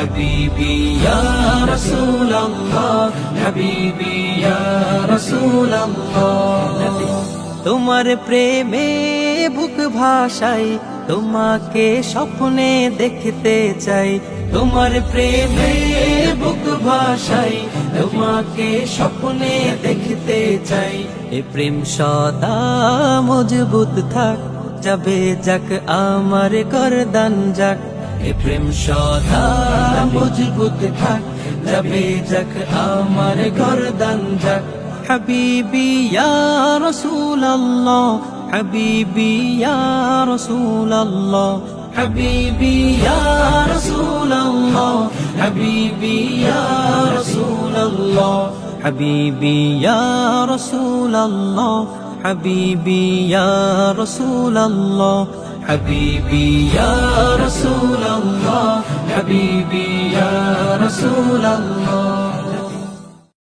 হাবিবি ইয়া রাসূলুল্লাহ হাবিবি ইয়া রাসূলুল্লাহ তোমার প্রেমে বুক ভাসাই তোমাকে স্বপ্নে দেখতে চাই তোমার প্রেমে বুক ভাসাই তোমাকে স্বপ্নে দেখতে চাই এ প্রেম সদা মজবুত থাক যাবে যাক আমার গর্দান যাক এ প্রেম সদা মজবুত থাক যাবে যাক আমার গর্দান যাক হাবিবি ইয়া রাসূলুল্লাহ হাবিবি ইয়া রাসূলুল্লাহ হাবিবি ইয়া রাসূলুল্লাহ হাবিবি ইয়া রাসূলুল্লাহ হাবিবি ইয়া রাসূলুল্লাহ হাবিবি ইয়া রাসূলুল্লাহ হাবিবি ইয়া রাসূলুল্লাহ হাবিবি ইয়া রাসূলুল্লাহ